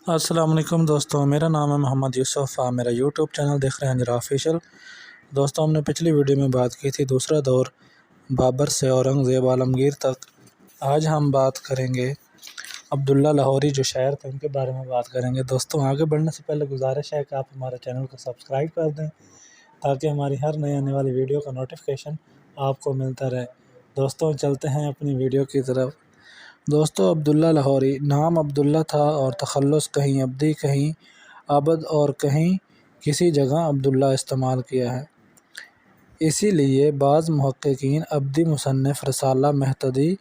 السلام علیکم دوستوں، میرا نام ہے محمد یوسف۔ آپ میرا یوٹیوب چینل دیکھ رہے ہیں انجرا آفیشیل۔ دوستوں، ہم نے پچھلی ویڈیو میں بات کی تھی دوسرا دور بابر سے اورنگزیب عالمگیر تک۔ آج ہم بات کریں گے عبداللہ لاہوری جو شاعر تھے ان کے بارے میں بات کریں گے۔ دوستوں، آگے بڑھنے سے پہلے گزارش ہے کہ آپ ہمارے چینل کو سبسکرائب کر دیں تاکہ ہماری ہر نئی آنے والی ویڈیو کا نوٹیفیکیشن آپ کو ملتا رہے۔ دوستوں، چلتے ہیں اپنی ویڈیو کی طرف۔ دوستو، عبداللہ لاہوری نام عبداللہ تھا اور تخلص کہیں عبدی، کہیں عبد اور کہیں کسی جگہ عبداللہ استعمال کیا ہے۔ اسی لیے بعض محققین عبدی مصنف رسالہ مہتدی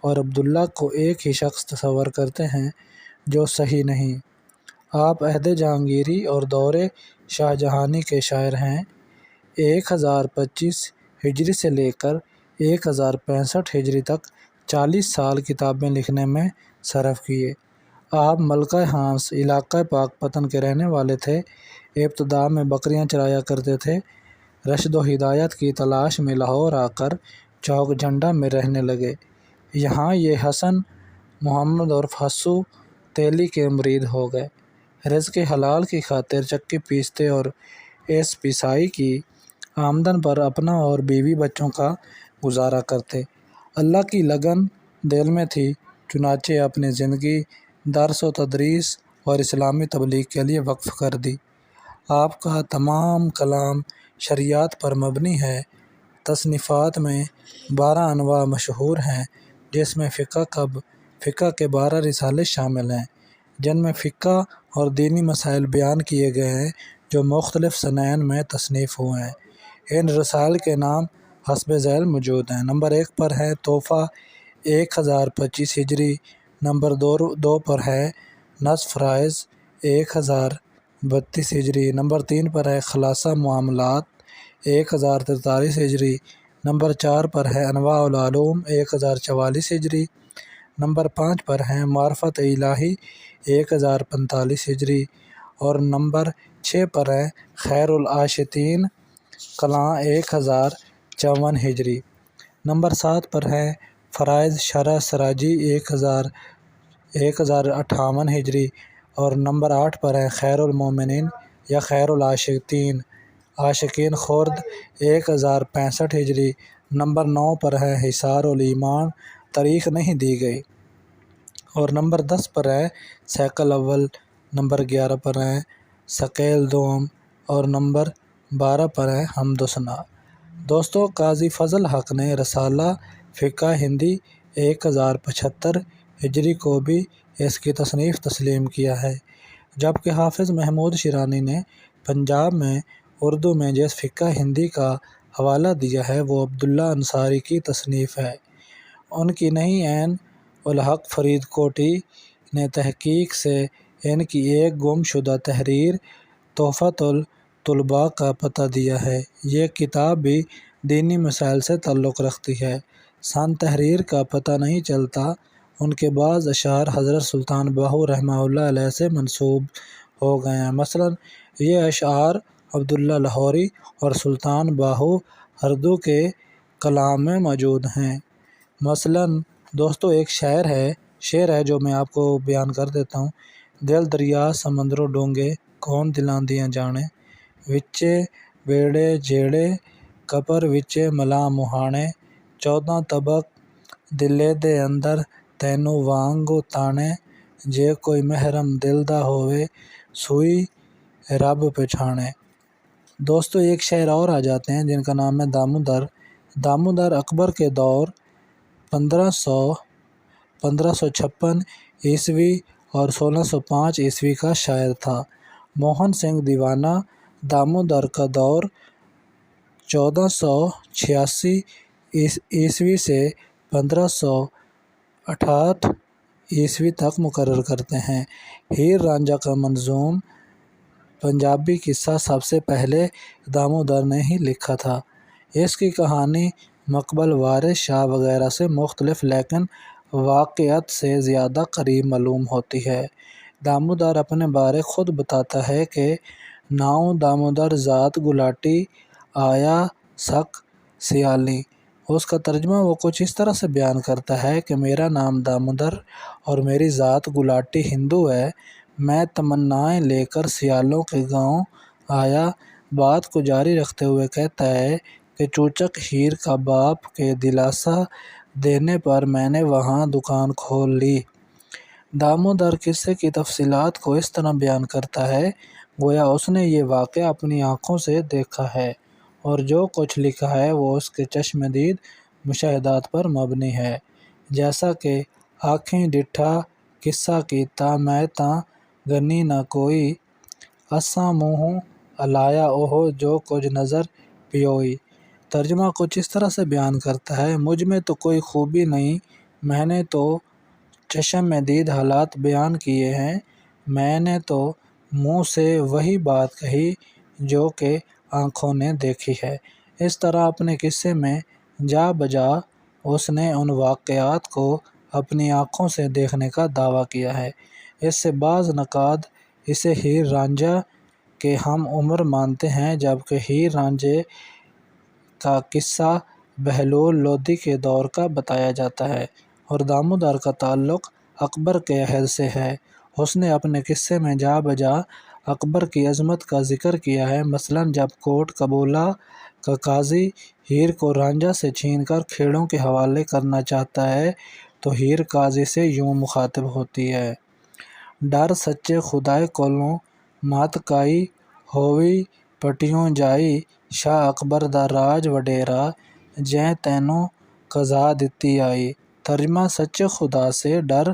اور عبداللہ کو ایک ہی شخص تصور کرتے ہیں، جو صحیح نہیں۔ آپ عہد جہانگیری اور دور شاہ جہانی کے شاعر ہیں۔ 1025 ہجری سے لے کر 1065 ہجری تک 40 سال کتابیں لکھنے میں صرف کیے۔ آپ ملکہ ہانس علاقہ پاک پتن کے رہنے والے تھے۔ ابتدا میں بکریاں چرایا کرتے تھے۔ رشد و ہدایت کی تلاش میں لاہور آ کر چوک جھنڈا میں رہنے لگے۔ یہاں یہ حسن محمد عرف حسو تیلی کے مرید ہو گئے۔ رزق حلال کی خاطر چکی پیستے اور اس پیسائی کی آمدن پر اپنا اور بیوی بچوں کا گزارا کرتے۔ اللہ کی لگن دل میں تھی، چنانچہ اپنی زندگی درس و تدریس اور اسلامی تبلیغ کے لیے وقف کر دی۔ آپ کا تمام کلام شریعت پر مبنی ہے۔ تصنیفات میں 12 انواع مشہور ہیں، جس میں فقہ کے 12 رسالے شامل ہیں، جن میں فقہ اور دینی مسائل بیان کیے گئے ہیں جو مختلف صنائع میں تصنیف ہوئے ہیں۔ ان رسائل کے نام حسب ذیل موجود ہیں۔ نمبر 1 پر ہے تحفہ 1025 ہجری، نمبر 2 پر ہے نصف فرائض 1032 ہجری، نمبر 3 پر ہے خلاصہ معاملات 1043 ہجری، نمبر 4 پر ہے انواع العلوم 1044 ہجری، نمبر 5 پر ہے معرفت الہی 1045 ہجری اور نمبر 6 پر ہے خیر العاشقین کلاں 1054 ہجری، نمبر 7 پر ہے فرائض شرح سراجی 1058 ہجری اور نمبر 8 پر ہے خیر المومنین یا خیر العاشقین عاشقین خورد 1065 ہجری، نمبر 9 پر ہے حصار الایمان تاریخ نہیں دی گئی اور نمبر 10 پر ہے سیکل اول، نمبر 11 پر ہے ثقیل دوم اور نمبر 12 پر ہے حمد و ثنا۔ دوستو، قاضی فضل حق نے رسالہ فقہ ہندی 1075 ہجری کو بھی اس کی تصنیف تسلیم کیا ہے، جبکہ حافظ محمود شیرانی نے پنجاب میں اردو میں جس فقہ ہندی کا حوالہ دیا ہے وہ عبداللہ انصاری کی تصنیف ہے۔ ان کی نہیں عین الحق فرید کوٹی نے تحقیق سے ان کی ایک گم شدہ تحریر تحفۃ الطلباء کا پتہ دیا ہے۔ یہ کتاب بھی دینی مسائل سے تعلق رکھتی ہے۔ سن تحریر کا پتہ نہیں چلتا۔ ان کے بعض اشعار حضرت سلطان باہو رحمہ اللہ علیہ سے منسوب ہو گئے ہیں۔ مثلاً یہ اشعار عبداللہ لاہوری اور سلطان باہو ہردو کے کلام میں موجود ہیں۔ مثلاً دوستو، ایک شعر ہے جو میں آپ کو بیان کر دیتا ہوں۔ دل دریا سمندروں ڈونگے کون دلاں دیاں جانے، وچے بیڑے جیڑے کپر وچے ملاں مہانے، 14 طبق دلے دے اندر تینوں وانگو تانے، جے کوئی محرم دل دا ہووے سوئی رب پچھانے۔ دوستو، ایک شعر اور آ جاتے ہیں جن کا نام ہے دامودر۔ دامودر اکبر کے دور 1556 عیسوی اور 1605 عیسوی کا شاعر تھا۔ موہن سنگھ دیوانہ دامودر کا دور 1486 عیسوی سے 1568 عیسوی تک مقرر کرتے ہیں۔ ہیر رانجھا کا منظوم پنجابی قصہ سب سے پہلے دامودر نے ہی لکھا تھا۔ اس کی کہانی مقبل وارث شاہ وغیرہ سے مختلف لیکن واقعات سے زیادہ قریب معلوم ہوتی ہے۔ دامودر اپنے بارے خود بتاتا ہے کہ ناؤں دامودر ذات گلاٹی آیا سک سیالی۔ اس کا ترجمہ وہ کچھ اس طرح سے بیان کرتا ہے کہ میرا نام دامودر اور میری ذات گلاٹی ہندو ہے۔ میں تمنائیں لے کر سیالوں کے گاؤں آیا۔ بات کو جاری رکھتے ہوئے کہتا ہے کہ چوچک ہیر کا باپ کے دلاسا دینے پر میں نے وہاں دکان کھول لی۔ دامودر قصے کی تفصیلات کو اس طرح بیان کرتا ہے گویا اس نے یہ واقعہ اپنی آنکھوں سے دیکھا ہے اور جو کچھ لکھا ہے وہ اس کے چشم دید مشاہدات پر مبنی ہے۔ جیسا کہ آکھیں ڈٹھا قصہ کیتا میں تاں گنی نہ کوئی، اساں منہ الایا اوہ جو کچھ نظر پیوئی۔ ترجمہ کچھ اس طرح سے بیان کرتا ہے مجھ میں تو کوئی خوبی نہیں، میں نے تو چشم دید حالات بیان کیے ہیں، میں نے تو منہ سے وہی بات کہی جو کہ آنکھوں نے دیکھی ہے۔ اس طرح اپنے قصے میں جا بجا اس نے ان واقعات کو اپنی آنکھوں سے دیکھنے کا دعویٰ کیا ہے۔ اس سے بعض نقاد اسے ہیر رانجھا کے ہم عمر مانتے ہیں، جبکہ ہیر رانجھے کا قصہ بہلول لودھی کے دور کا بتایا جاتا ہے اور دامودر کا تعلق اکبر کے عہد سے ہے۔ اس نے اپنے قصے میں جا بجا اکبر کی عظمت کا ذکر کیا ہے، مثلاً جب کوٹ قبولہ کا قاضی ہیر کو رانجھا سے چھین کر کھیڑوں کے حوالے کرنا چاہتا ہے تو ہیر قاضی سے یوں مخاطب ہوتی ہے: ڈر سچے خدائے کولوں مات کائی ہووی پٹیوں جائی، شاہ اکبر دا راج وڈیرا جیں تینوں قضا دتی آئی۔ ترجمہ سچے خدا سے ڈر،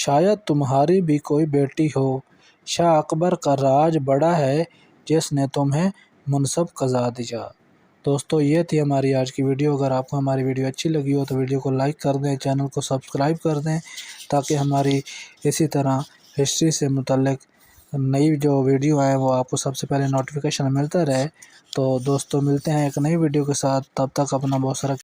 شاید تمہاری بھی کوئی بیٹی ہو، شاہ اکبر کا راج بڑا ہے جس نے تمہیں منصب قضا دیا۔ دوستو یہ تھی ہماری آج کی ویڈیو۔ اگر آپ کو ہماری ویڈیو اچھی لگی ہو تو ویڈیو کو لائک کر دیں، چینل کو سبسکرائب کر دیں تاکہ ہماری اسی طرح ہسٹری سے متعلق نئی جو ویڈیو آئے وہ آپ کو سب سے پہلے نوٹیفیکیشن ملتا رہے۔ تو دوستو ملتے ہیں ایک نئی ویڈیو کے ساتھ، تب تک اپنا بہت سارا